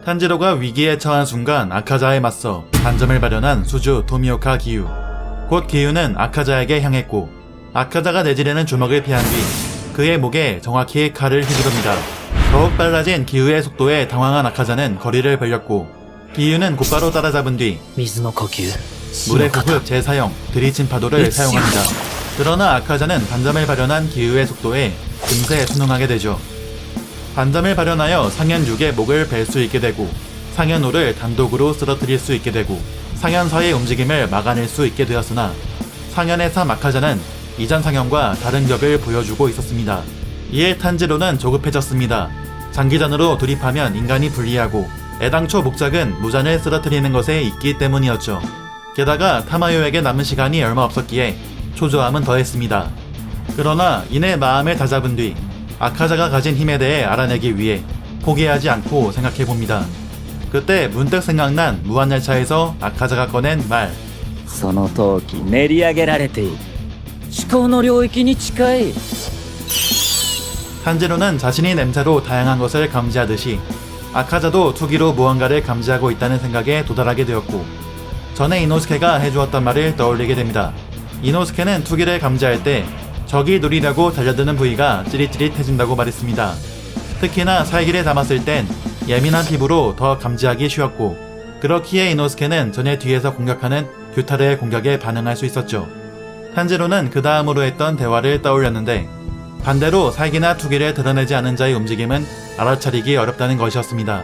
탄지로가 위기에 처한 순간 아카자에 맞서 반점을 발현한 수주 도미오카 기유. 곧 기유는 아카자에게 향했고 아카자가 내지르는 주먹을 피한 뒤 그의 목에 정확히 칼을 휘두릅니다. 더욱 빨라진 기유의 속도에 당황한 아카자는 거리를 벌렸고 기유는 곧바로 따라잡은 뒤 水の呼吸 물의 호흡 재사용, 들이친 파도를 사용합니다. 그러나 아카자는 반점을 발현한 기유의 속도에 금세 순응하게 되죠. 반점을 발현하여 상현 6의 목을 벨 수 있게 되고 상현 5를 단독으로 쓰러뜨릴 수 있게 되고 상현 4의 움직임을 막아낼 수 있게 되었으나 상현의 3 아카자는 이전 상현과 다른 격을 보여주고 있었습니다. 이에 탄지로는 조급해졌습니다. 장기전으로 돌입하면 인간이 불리하고 애당초 목적은 무잔을 쓰러뜨리는 것에 있기 때문이었죠. 게다가 타마요에게 남은 시간이 얼마 없었기에 초조함은 더했습니다. 그러나 이내 마음을 다잡은 뒤 아카자가 가진 힘에 대해 알아내기 위해 포기하지 않고 생각해봅니다. 그때 문득 생각난 무한열차에서 아카자가 꺼낸 말. その時練り上げられている思考の領域に近い 탄지로는 자신이 냄새로 다양한 것을 감지하듯이 아카자도 투기로 무언가를 감지하고 있다는 생각에 도달하게 되었고 전에 이노스케가 해주었던 말을 떠올리게 됩니다. 이노스케는 투기를 감지할 때 적이 노리려고 달려드는 부위가 찌릿찌릿해진다고 말했습니다. 특히나 살기를 담았을 땐 예민한 피부로 더 감지하기 쉬웠고 그렇기에 이노스케는 전에 뒤에서 공격하는 규타르의 공격에 반응할 수 있었죠. 탄지로는 그 다음으로 했던 대화를 떠올렸는데 반대로 살기나 투기를 드러내지 않은 자의 움직임은 알아차리기 어렵다는 것이었습니다.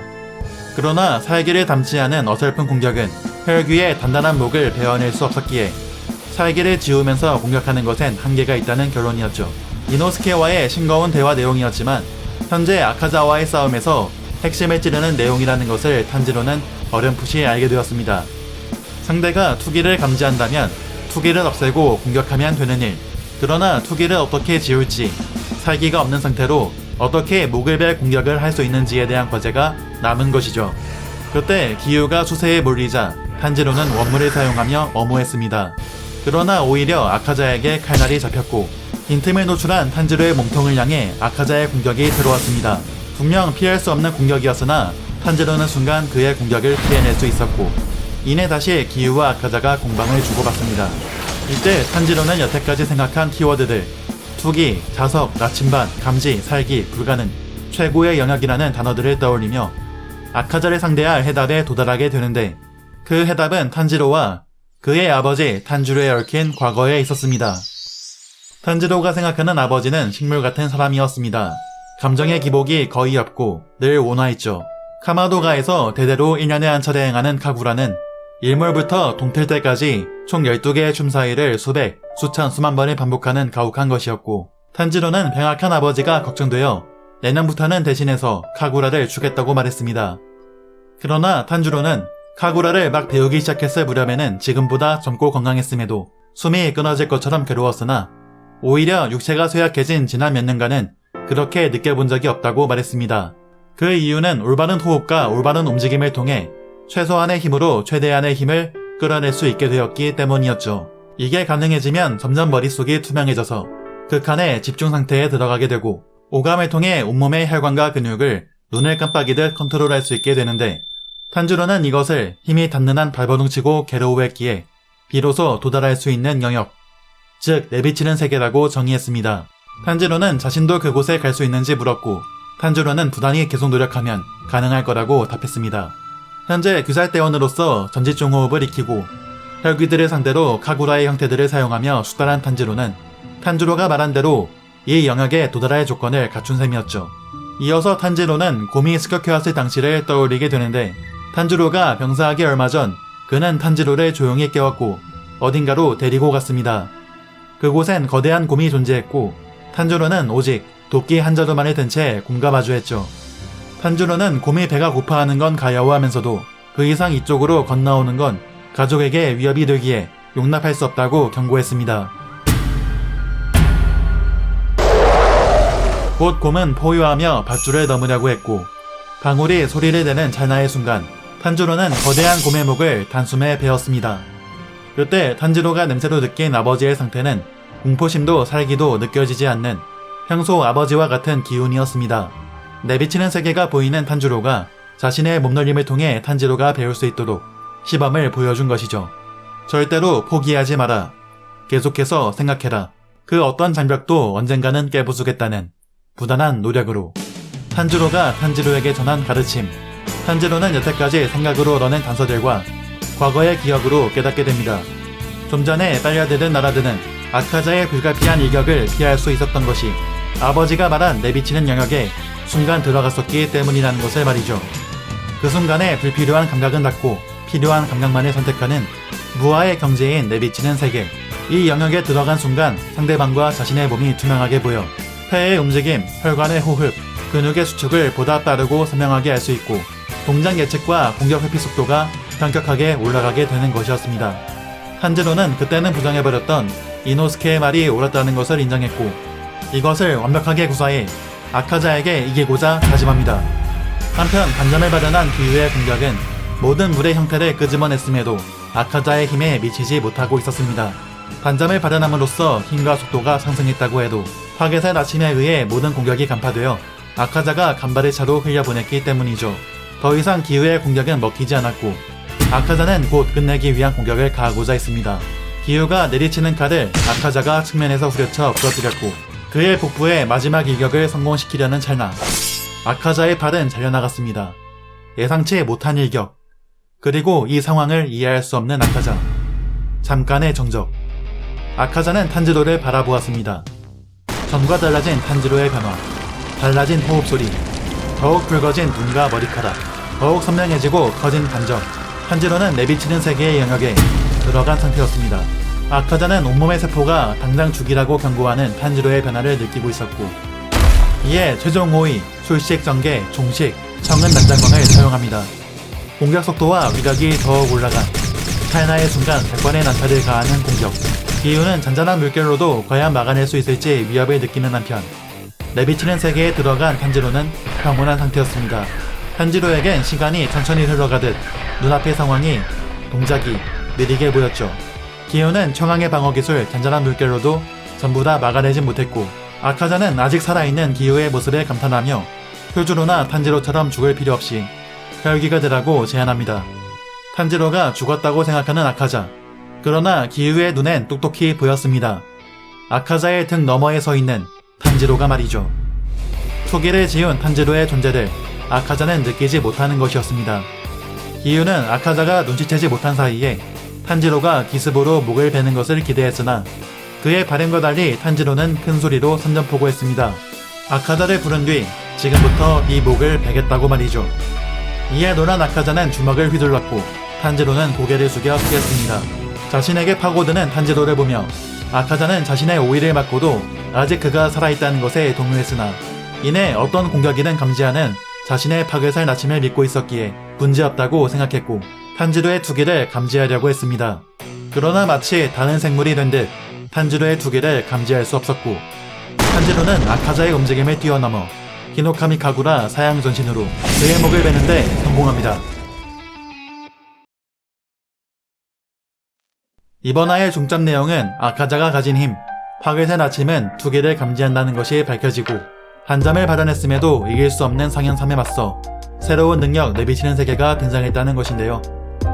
그러나 살기를 담지 않은 어설픈 공격은 혈귀의 단단한 목을 베어낼 수 없었기에 살기를 지우면서 공격하는 것엔 한계가 있다는 결론이었죠. 이노스케와의 싱거운 대화 내용이었지만 현재 아카자와의 싸움에서 핵심을 찌르는 내용이라는 것을 탄지로는 어렴풋이 알게 되었습니다. 상대가 투기를 감지한다면 투기를 없애고 공격하면 되는 일, 그러나 투기를 어떻게 지울지, 살기가 없는 상태로 어떻게 목을 벨 공격을 할 수 있는지에 대한 과제가 남은 것이죠. 그때 기유가 수세에 몰리자 탄지로는 원물을 사용하며 엄호했습니다. 그러나 오히려 아카자에게 칼날이 잡혔고 빈틈을 노출한 탄지로의 몸통을 향해 아카자의 공격이 들어왔습니다. 분명 피할 수 없는 공격이었으나 탄지로는 순간 그의 공격을 피해낼 수 있었고 이내 다시 기유와 아카자가 공방을 주고받습니다. 이때 탄지로는 여태까지 생각한 키워드들 투기, 자석, 나침반, 감지, 살기, 불가능, 최고의 영역이라는 단어들을 떠올리며 아카자를 상대할 해답에 도달하게 되는데 그 해답은 탄지로와 그의 아버지 탄주로에 얽힌 과거에 있었습니다. 탄지로가 생각하는 아버지는 식물 같은 사람이었습니다. 감정의 기복이 거의 없고 늘 온화했죠. 카마도가에서 대대로 1년에 한 차례 행하는 카구라는 일몰부터 동틀 때까지 총 12개의 춤 사이를 수백, 수천, 수만 번을 반복하는 가혹한 것이었고 탄지로는 병약한 아버지가 걱정되어 내년부터는 대신해서 카구라를 주겠다고 말했습니다. 그러나 탄주로는 카구라를 막 배우기 시작했을 무렵에는 지금보다 젊고 건강했음에도 숨이 끊어질 것처럼 괴로웠으나 오히려 육체가 쇠약해진 지난 몇 년간은 그렇게 느껴본 적이 없다고 말했습니다. 그 이유는 올바른 호흡과 올바른 움직임을 통해 최소한의 힘으로 최대한의 힘을 끌어낼 수 있게 되었기 때문이었죠. 이게 가능해지면 점점 머릿속이 투명해져서 극한의 집중 상태에 들어가게 되고 오감을 통해 온몸의 혈관과 근육을 눈을 깜빡이듯 컨트롤할 수 있게 되는데 탄주로는 이것을 힘이 닿는 한 발버둥치고 괴로워했기에 비로소 도달할 수 있는 영역, 즉 내비치는 세계라고 정의했습니다. 탄지로는 자신도 그곳에 갈 수 있는지 물었고 탄주로는 부단히 계속 노력하면 가능할 거라고 답했습니다. 현재 귀살대원으로서 전지중 호흡을 익히고 혈귀들을 상대로 카구라의 형태들을 사용하며 수달한 탄지로는 탄주로가 말한 대로 이 영역에 도달할 조건을 갖춘 셈이었죠. 이어서 탄지로는 곰이 습격해왔을 당시를 떠올리게 되는데 탄주로가 병사하기 얼마 전 그는 탄지로를 조용히 깨웠고 어딘가로 데리고 갔습니다. 그곳엔 거대한 곰이 존재했고 탄주로는 오직 도끼 한 자루만을 든 채 곰과 마주했죠. 탄주로는 곰이 배가 고파하는 건 가여워하면서도 그 이상 이쪽으로 건너오는 건 가족에게 위협이 되기에 용납할 수 없다고 경고했습니다. 곧 곰은 포효하며 밧줄을 넘으려고 했고 방울이 소리를 내는 찰나의 순간 탄주로는 거대한 곰의 목을 단숨에 베었습니다. 그때 탄지로가 냄새로 느낀 아버지의 상태는 공포심도 살기도 느껴지지 않는 평소 아버지와 같은 기운이었습니다. 내비치는 세계가 보이는 탄주로가 자신의 몸놀림을 통해 탄지로가 배울 수 있도록 시범을 보여준 것이죠. 절대로 포기하지 마라. 계속해서 생각해라. 그 어떤 장벽도 언젠가는 깨부수겠다는 부단한 노력으로. 탄지로가 탄지로에게 전한 가르침. 탄지로는 여태까지 생각으로 얻어낸 단서들과 과거의 기억으로 깨닫게 됩니다. 좀 전에 빨려들은 나라들은 아카자의 불가피한 일격을 피할 수 있었던 것이 아버지가 말한 내비치는 영역에 순간 들어갔었기 때문이라는 것을 말이죠. 그 순간에 불필요한 감각은 닫고 필요한 감각만을 선택하는 무아의 경제인 내비치는 세계. 이 영역에 들어간 순간 상대방과 자신의 몸이 투명하게 보여 폐의 움직임, 혈관의 호흡, 근육의 수축을 보다 빠르고 선명하게 알 수 있고 동작 예측과 공격 회피 속도가 현격하게 올라가게 되는 것이었습니다. 탄지로는 그때는 부정해버렸던 이노스케의 말이 옳았다는 것을 인정했고 이것을 완벽하게 구사해 아카자에게 이기고자 다짐합니다. 한편 반점을 발현한 기후의 공격은 모든 물의 형태를 끄집어냈음에도 아카자의 힘에 미치지 못하고 있었습니다. 반점을 발현함으로써 힘과 속도가 상승했다고 해도 화개살 나침에 의해 모든 공격이 간파되어 아카자가 간발의 차로 흘려보냈기 때문이죠. 더 이상 기후의 공격은 먹히지 않았고 아카자는 곧 끝내기 위한 공격을 가하고자 했습니다. 기후가 내리치는 칼을 아카자가 측면에서 후려쳐 부러뜨렸고 그의 복부에 마지막 일격을 성공시키려는 찰나 아카자의 팔은 잘려나갔습니다. 예상치 못한 일격. 그리고 이 상황을 이해할 수 없는 아카자. 잠깐의 정적. 아카자는 탄지로를 바라보았습니다. 전과 달라진 탄지로의 변화. 달라진 호흡 소리. 더욱 붉어진 눈과 머리카락. 더욱 선명해지고 커진 반점. 탄지로는 내비치는 세계의 영역에 들어간 상태였습니다. 아카자는 온몸의 세포가 당장 죽이라고 경고하는 탄지로의 변화를 느끼고 있었고 이에 최종 5위, 술식 전개, 종식, 청은 난장광을 사용합니다. 공격 속도와 위력이 더욱 올라간 찰나의 순간 100번의 난타를 가하는 공격. 기후는 잔잔한 물결로도 과연 막아낼 수 있을지 위협을 느끼는 한편 내비치는 세계에 들어간 탄지로는 평온한 상태였습니다. 탄지로에겐 시간이 천천히 흘러가듯 눈앞의 상황이 동작이 느리게 보였죠. 기후는 청왕의 방어기술 잔잔한 물결로도 전부 다 막아내진 못했고 아카자는 아직 살아있는 기후의 모습에 감탄하며 효주로나 탄지로처럼 죽을 필요 없이 혈기가 되라고 제안합니다. 탄지로가 죽었다고 생각하는 아카자. 그러나 기후의 눈엔 똑똑히 보였습니다. 아카자의 등 너머에 서 있는 탄지로가 말이죠. 초기를 지운 탄지로의 존재를 아카자는 느끼지 못하는 것이었습니다. 기후는 아카자가 눈치채지 못한 사이에 탄지로가 기습으로 목을 베는 것을 기대했으나 그의 발행과 달리 탄지로는 큰 소리로 선전포고했습니다. 아카자를 부른 뒤 지금부터 이 목을 베겠다고 말이죠. 이에 놀란 아카자는 주먹을 휘둘렀고 탄지로는 고개를 숙여 피했습니다. 자신에게 파고드는 탄지로를 보며 아카자는 자신의 오이를 맞고도 아직 그가 살아있다는 것에 동요했으나 이내 어떤 공격이든 감지하는 자신의 파괴살 나침을 믿고 있었기에 문제없다고 생각했고 탄지로의 투기를 감지하려고 했습니다. 그러나 마치 다른 생물이 된 듯 탄지로의 투기를 감지할 수 없었고 탄지로는 아카자의 움직임을 뛰어넘어 히노카미 카구라 사양 전신으로 그의 목을 베는데 성공합니다. 이번 화의 중점 내용은 아카자가 가진 힘, 화괴살 나침은 투기를 감지한다는 것이 밝혀지고 반점을 발현했음에도 이길 수 없는 상현삼에 맞서 새로운 능력 내비치는 세계가 등장했다는 것인데요.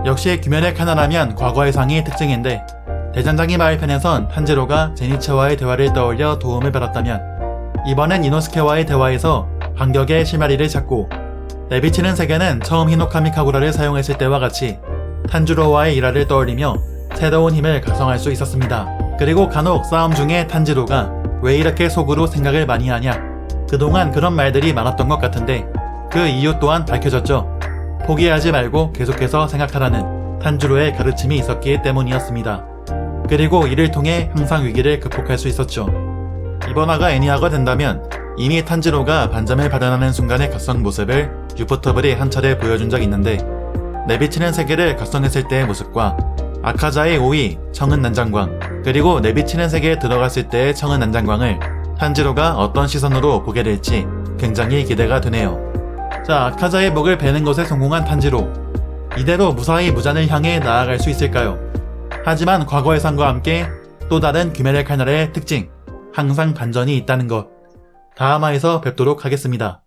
역시 규면의 카나라면 과거의 상이 특징인데 대장장이 마을편에선 탄지로가 제니츠와의 대화를 떠올려 도움을 받았다면 이번엔 이노스케와의 대화에서 반격의 실마리를 찾고 내비치는 세계는 처음 히노카미 카구라를 사용했을 때와 같이 탄지로와의 일화를 떠올리며 새로운 힘을 각성할 수 있었습니다. 그리고 간혹 싸움 중에 탄지로가 왜 이렇게 속으로 생각을 많이 하냐, 그동안 그런 말들이 많았던 것 같은데 그 이유 또한 밝혀졌죠. 포기하지 말고 계속해서 생각하라는 탄지로의 가르침이 있었기 때문이었습니다. 그리고 이를 통해 항상 위기를 극복할 수 있었죠. 이번 화가 애니화가 된다면 이미 탄지로가 반점을 발현하는 순간의 각성 모습을 유포터블이 한 차례 보여준 적이 있는데 내비치는 세계를 각성했을 때의 모습과 아카자의 5위 청은 난장광 그리고 내비치는 세계에 들어갔을 때의 청은 난장광을 탄지로가 어떤 시선으로 보게 될지 굉장히 기대가 되네요. 자, 아카자의 목을 베는 것에 성공한 탄지로. 이대로 무사히 무잔을 향해 나아갈 수 있을까요? 하지만 과거의 상과 함께 또 다른 귀메렐 칼날의 특징, 항상 반전이 있다는 것. 다음 화에서 뵙도록 하겠습니다.